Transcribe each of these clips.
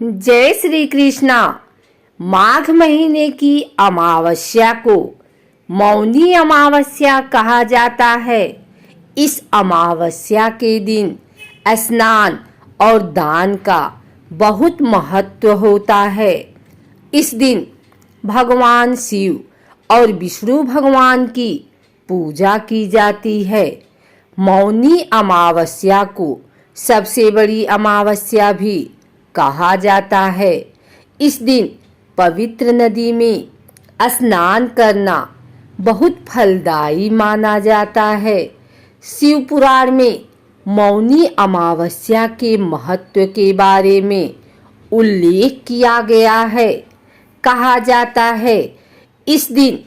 जय श्री कृष्णा। माघ महीने की अमावस्या को मौनी अमावस्या कहा जाता है। इस अमावस्या के दिन स्नान और दान का बहुत महत्व होता है। इस दिन भगवान शिव और विष्णु भगवान की पूजा की जाती है। मौनी अमावस्या को सबसे बड़ी अमावस्या भी कहा जाता है। इस दिन पवित्र नदी में स्नान करना बहुत फलदायी माना जाता है। शिव पुराण में मौनी अमावस्या के महत्व के बारे में उल्लेख किया गया है। कहा जाता है इस दिन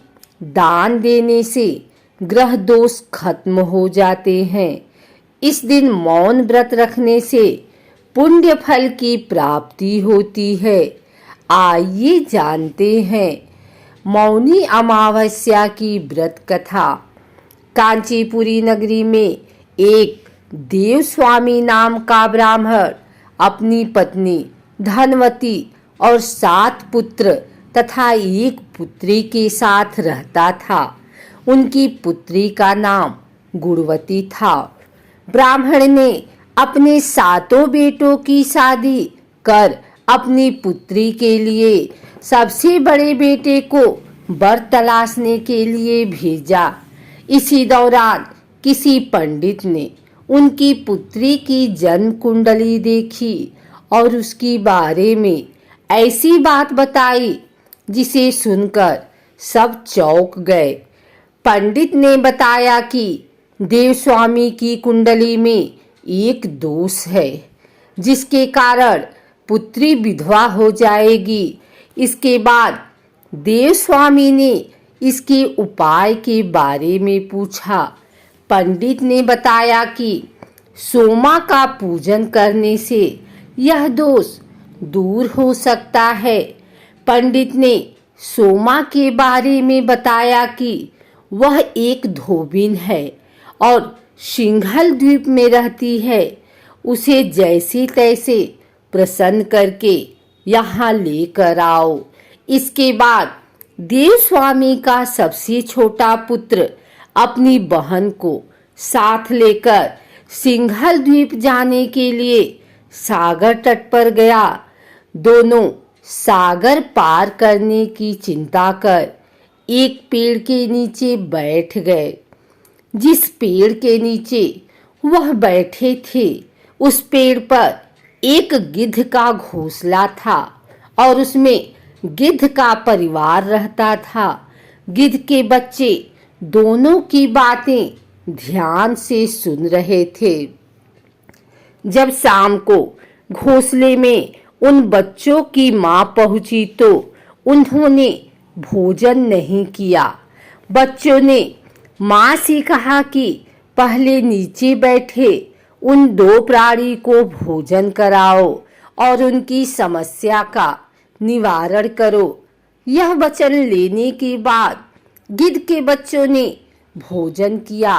दान देने से ग्रह दोष खत्म हो जाते हैं। इस दिन मौन व्रत रखने से पुण्य फल की प्राप्ति होती है। आइए जानते हैं मौनी अमावस्या की व्रत कथा। कांचीपुरी नगरी में एक देवस्वामी नाम का ब्राह्मण अपनी पत्नी धनवती और 7 पुत्र तथा एक पुत्री के साथ रहता था। उनकी पुत्री का नाम गुणवती था। ब्राह्मण ने अपने 7 बेटों की शादी कर अपनी पुत्री के लिए सबसे बड़े बेटे को वर तलाशने के लिए भेजा। इसी दौरान किसी पंडित ने उनकी पुत्री की जन्म कुंडली देखी और उसकी बारे में ऐसी बात बताई जिसे सुनकर सब चौंक गए। पंडित ने बताया कि देवस्वामी की कुंडली में एक दोष है जिसके कारण पुत्री विधवा हो जाएगी। इसके बाद देवस्वामी ने इसके उपाय के बारे में पूछा। पंडित ने बताया कि सोमा का पूजन करने से यह दोष दूर हो सकता है। पंडित ने सोमा के बारे में बताया कि वह एक धोबिन है और सिंघल द्वीप में रहती है। उसे जैसे तैसे प्रसन्न करके यहाँ लेकर आओ। इसके बाद देवस्वामी का सबसे छोटा पुत्र अपनी बहन को साथ लेकर सिंघल द्वीप जाने के लिए सागर तट पर गया। दोनों सागर पार करने की चिंता कर एक पेड़ के नीचे बैठ गए। जिस पेड़ के नीचे वह बैठे थे उस पेड़ पर एक गिद्ध का घोंसला था और उसमें गिद्ध का परिवार रहता था। गिद्ध के बच्चे दोनों की बातें ध्यान से सुन रहे थे। जब शाम को घोंसले में उन बच्चों की मां पहुंची तो उन्होंने भोजन नहीं किया। बच्चों ने मां से कहा कि पहले नीचे बैठे उन 2 प्राणी को भोजन कराओ और उनकी समस्या का निवारण करो। यह वचन लेने के बाद गिद्ध के बच्चों ने भोजन किया।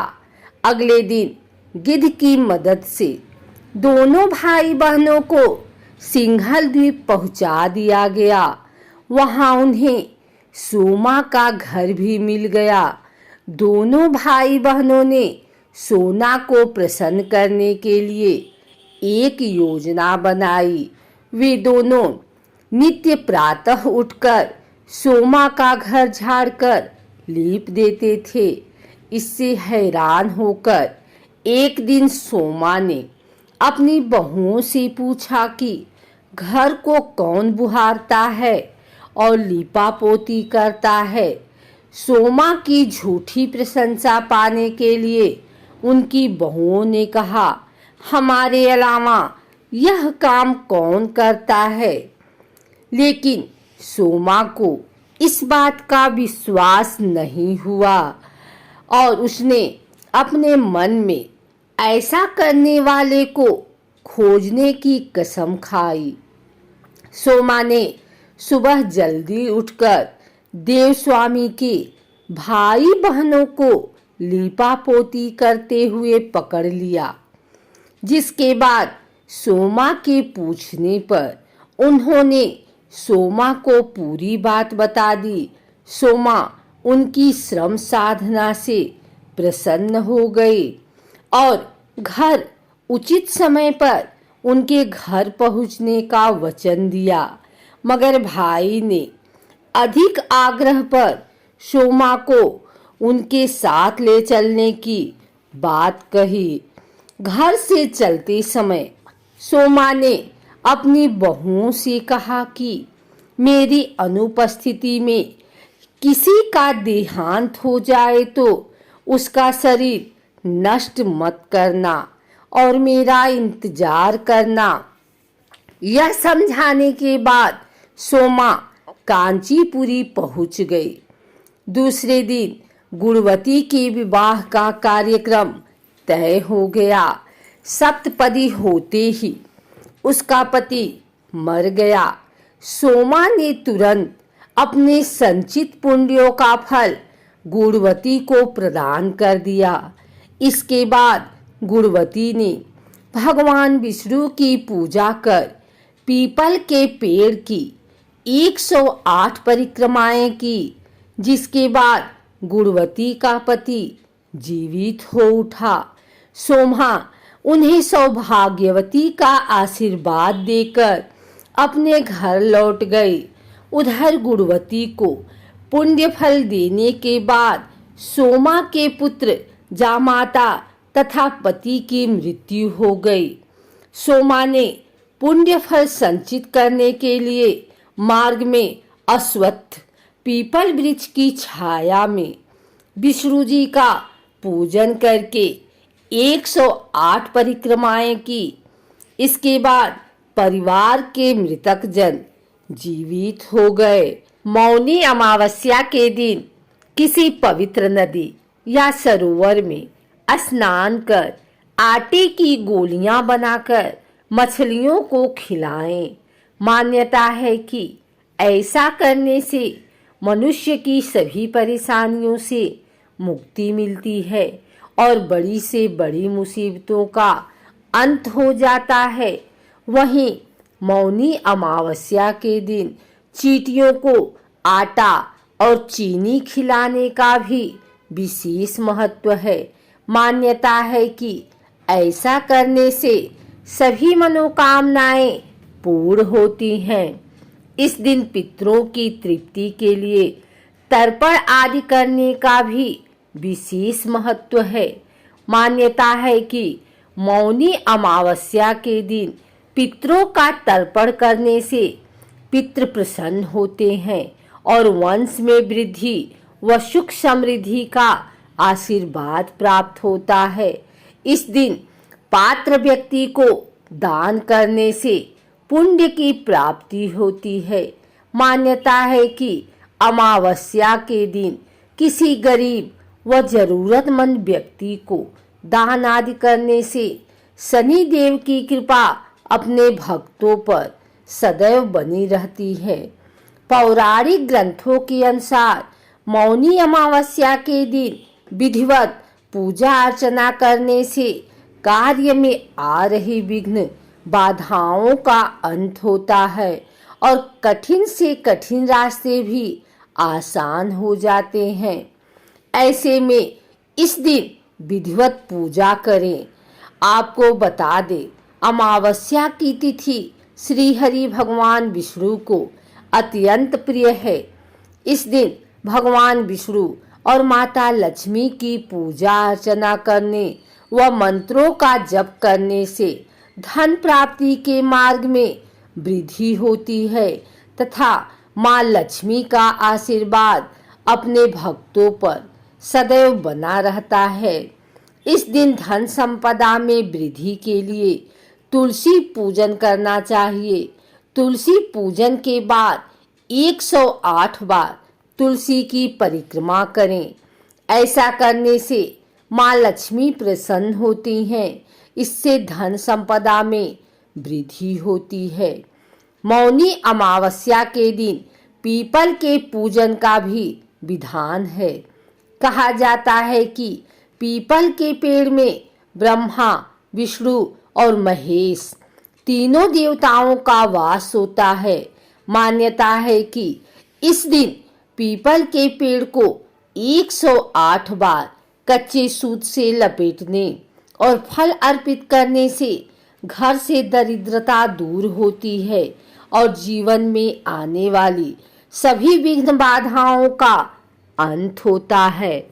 अगले दिन गिद्ध की मदद से दोनों भाई बहनों को सिंघल द्वीप पहुंचा दिया गया। वहां उन्हें सोमा का घर भी मिल गया। दोनों भाई बहनों ने सोना को प्रसन्न करने के लिए एक योजना बनाई। वे दोनों नित्य प्रातः उठकर सोमा का घर झाड़कर लीप देते थे। इससे हैरान होकर एक दिन सोमा ने अपनी बहुओं से पूछा कि घर को कौन बुहारता है और लीपा पोती करता है। सोमा की झूठी प्रशंसा पाने के लिए उनकी बहुओं ने कहा, हमारे अलावा यह काम कौन करता है। लेकिन सोमा को इस बात का विश्वास नहीं हुआ और उसने अपने मन में ऐसा करने वाले को खोजने की कसम खाई। सोमा ने सुबह जल्दी उठकर देवस्वामी के भाई बहनों को लीपा पोती करते हुए पकड़ लिया। जिसके बाद सोमा के पूछने पर उन्होंने सोमा को पूरी बात बता दी। सोमा उनकी श्रम साधना से प्रसन्न हो गई और घर उचित समय पर उनके घर पहुंचने का वचन दिया। मगर भाई ने अधिक आग्रह पर सोमा को उनके साथ ले चलने की बात कही। घर से चलते समय सोमा ने अपनी बहुओं से कहा कि मेरी अनुपस्थिति में किसी का देहांत हो जाए तो उसका शरीर नष्ट मत करना और मेरा इंतजार करना। यह समझाने के बाद सोमा कांचीपुरी पहुंच गई। दूसरे दिन गुणवती के विवाह का कार्यक्रम तय हो गया। सप्तपदी होते ही उसका पति मर गया। सोमा ने तुरंत अपने संचित पुण्यों का फल गुणवती को प्रदान कर दिया। इसके बाद गुणवती ने भगवान विष्णु की पूजा कर पीपल के पेड़ की 108 परिक्रमाएं की, जिसके बाद गुणवती का पति जीवित हो उठा। सोमा उन्हें सौभाग्यवती का आशीर्वाद देकर अपने घर लौट गई। उधर गुणवती को पुण्य फल देने के बाद सोमा के पुत्र जामाता तथा पति की मृत्यु हो गई। सोमा ने पुण्य फल संचित करने के लिए मार्ग में अश्वत्थ पीपल वृक्ष की छाया में विष्णु जी का पूजन करके 108 परिक्रमाएं की। इसके बाद परिवार के मृतक जन जीवित हो गए। मौनी अमावस्या के दिन किसी पवित्र नदी या सरोवर में स्नान कर आटे की गोलियां बनाकर मछलियों को खिलाएं। मान्यता है कि ऐसा करने से मनुष्य की सभी परेशानियों से मुक्ति मिलती है और बड़ी से बड़ी मुसीबतों का अंत हो जाता है। वहीं मौनी अमावस्या के दिन चींटियों को आटा और चीनी खिलाने का भी विशेष महत्व है। मान्यता है कि ऐसा करने से सभी मनोकामनाएं पूर्ण होती हैं। इस दिन पितरों की तृप्ति के लिए तर्पण आदि करने का भी विशेष महत्व है। मान्यता है कि मौनी अमावस्या के दिन पितरों का तर्पण करने से पितृ प्रसन्न होते हैं और वंश में वृद्धि व सुख समृद्धि का आशीर्वाद प्राप्त होता है। इस दिन पात्र व्यक्ति को दान करने से पुण्य की प्राप्ति होती है। मान्यता है कि अमावस्या के दिन किसी गरीब व जरूरतमंद व्यक्ति को दान आदि करने से शनि देव की कृपा अपने भक्तों पर सदैव बनी रहती है। पौराणिक ग्रंथों के अनुसार मौनी अमावस्या के दिन विधिवत पूजा अर्चना करने से कार्य में आ रही विघ्न बाधाओं का अंत होता है और कठिन से कठिन रास्ते भी आसान हो जाते हैं। ऐसे में इस दिन विधिवत पूजा करें। आपको बता दें, अमावस्या की तिथि श्री हरि भगवान विष्णु को अत्यंत प्रिय है। इस दिन भगवान विष्णु और माता लक्ष्मी की पूजा अर्चना करने व मंत्रों का जप करने से धन प्राप्ति के मार्ग में वृद्धि होती है तथा माँ लक्ष्मी का आशीर्वाद अपने भक्तों पर सदैव बना रहता है। इस दिन धन संपदा में वृद्धि के लिए तुलसी पूजन करना चाहिए। तुलसी पूजन के बाद 108 बार तुलसी की परिक्रमा करें। ऐसा करने से माँ लक्ष्मी प्रसन्न होती हैं। इससे धन संपदा में वृद्धि होती है। मौनी अमावस्या के दिन पीपल के पूजन का भी विधान है। कहा जाता है कि पीपल के पेड़ में ब्रह्मा, विष्णु और महेश तीनों देवताओं का वास होता है। मान्यता है कि इस दिन पीपल के पेड़ को 108 बार कच्चे सूत से लपेटने और फल अर्पित करने से घर से दरिद्रता दूर होती है और जीवन में आने वाली सभी विघ्न बाधाओं का अंत होता है।